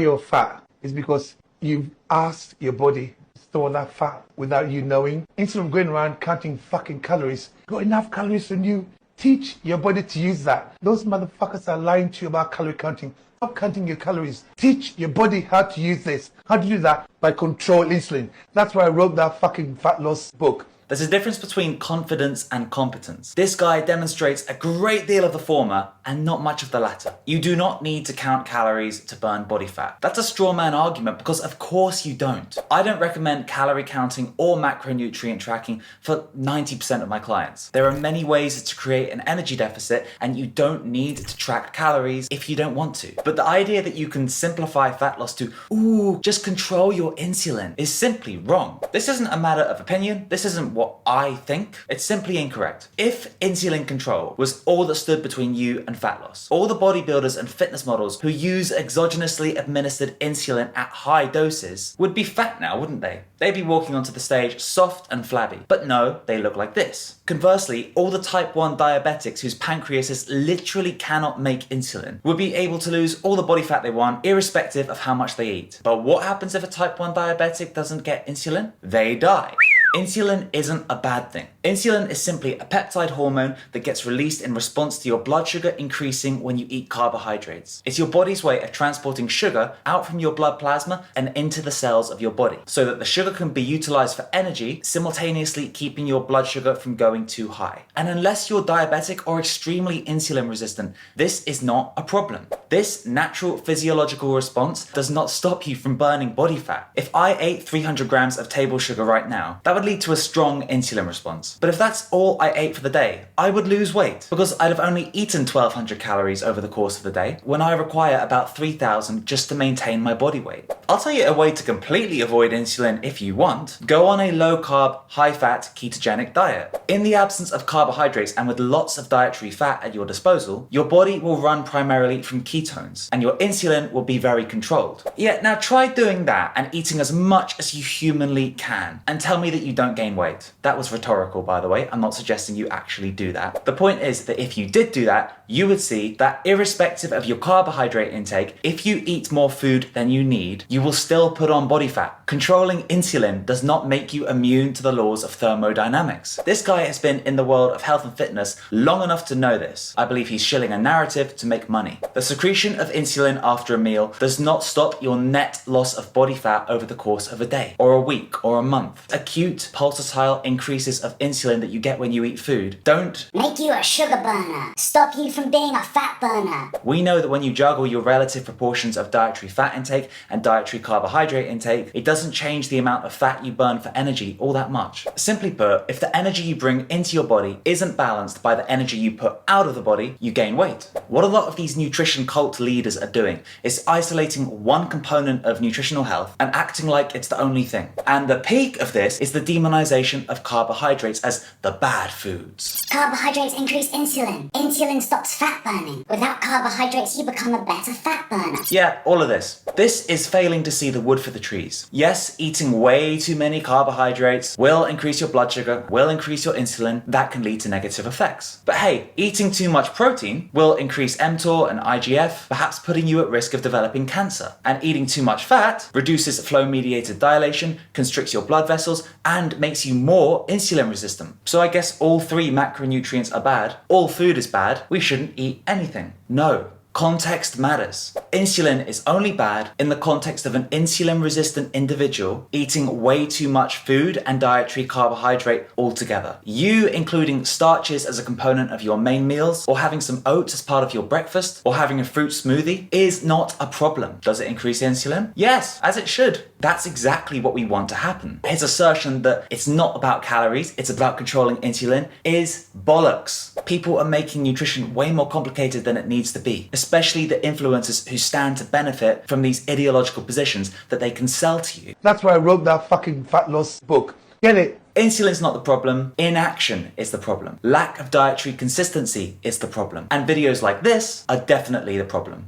You're fat is because you've asked your body to store that fat without you knowing. Instead of going around counting fucking calories, got enough calories on you. Teach your body to use that. Those motherfuckers are lying to you about calorie counting. Stop counting your calories. Teach your body how to use this. How to do that by control insulin. That's why I wrote that fucking fat loss book. There's a difference between confidence and competence. This guy demonstrates a great deal of the former and not much of the latter. You do not need to count calories to burn body fat. That's a straw man argument because of course you don't. I don't recommend calorie counting or macronutrient tracking for 90% of my clients. There are many ways to create an energy deficit and you don't need to track calories if you don't want to. But the idea that you can simplify fat loss to, just control your insulin is simply wrong. This isn't a matter of opinion. This isn't what I think. It's simply incorrect. If insulin control was all that stood between you and fat loss, all the bodybuilders and fitness models who use exogenously administered insulin at high doses would be fat now, wouldn't they? They'd be walking onto the stage soft and flabby. But no, they look like this. Conversely, all the type 1 diabetics whose pancreases literally cannot make insulin would be able to lose all the body fat they want, irrespective of how much they eat. But what happens if a type 1 diabetic doesn't get insulin? They die. Insulin isn't a bad thing. Insulin is simply a peptide hormone that gets released in response to your blood sugar increasing when you eat carbohydrates. It's your body's way of transporting sugar out from your blood plasma and into the cells of your body so that the sugar can be utilized for energy, simultaneously keeping your blood sugar from going too high. And unless you're diabetic or extremely insulin resistant, this is not a problem. This natural physiological response does not stop you from burning body fat. If I ate 300 grams of table sugar right now, that would lead to a strong insulin response. But if that's all I ate for the day, I would lose weight because I'd have only eaten 1200 calories over the course of the day when I require about 3000 just to maintain my body weight. I'll tell you a way to completely avoid insulin if you want. Go on a low carb, high fat, ketogenic diet. In the absence of carbohydrates and with lots of dietary fat at your disposal, your body will run primarily from ketones and your insulin will be very controlled. Yeah, now try doing that and eating as much as you humanly can and tell me that you don't gain weight. That was rhetorical, by the way. I'm not suggesting you actually do that. The point is that if you did do that, you would see that irrespective of your carbohydrate intake, if you eat more food than you need, you will still put on body fat. Controlling insulin does not make you immune to the laws of thermodynamics. This guy has been in the world of health and fitness long enough to know this. I believe he's shilling a narrative to make money. The secretion of insulin after a meal does not stop your net loss of body fat over the course of a day, or a week, or a month. Acute pulsatile increases of insulin that you get when you eat food don't make you a sugar burner, stop you from being a fat burner. We know that when you juggle your relative proportions of dietary fat intake and dietary carbohydrate intake, it doesn't change the amount of fat you burn for energy all that much. Simply put, if the energy you bring into your body isn't balanced by the energy you put out of the body, you gain weight. What a lot of these nutrition cult leaders are doing is isolating one component of nutritional health and acting like it's the only thing. And the peak of this is the demonization of carbohydrates as the bad foods. Carbohydrates increase insulin. Insulin stops fat burning. Without carbohydrates, you become a better fat burner. Yeah, all of this. This is failing to see the wood for the trees. Yes, eating way too many carbohydrates will increase your blood sugar, will increase your insulin. That can lead to negative effects. But hey, eating too much protein will increase mTOR and IGF, perhaps putting you at risk of developing cancer. And eating too much fat reduces flow-mediated dilation, constricts your blood vessels, and makes you more insulin resistant. So I guess all three macronutrients are bad. All food is bad. We shouldn't eat anything. No. Context matters. Insulin is only bad in the context of an insulin-resistant individual eating way too much food and dietary carbohydrate altogether. You including starches as a component of your main meals, or having some oats as part of your breakfast, or having a fruit smoothie is not a problem. Does it increase insulin? Yes, as it should. That's exactly what we want to happen. His assertion that it's not about calories, it's about controlling insulin is bollocks. People are making nutrition way more complicated than it needs to be, especially the influencers who stand to benefit from these ideological positions that they can sell to you. That's why I wrote that fucking fat loss book. Get it? Insulin's not the problem, inaction is the problem. Lack of dietary consistency is the problem. And videos like this are definitely the problem.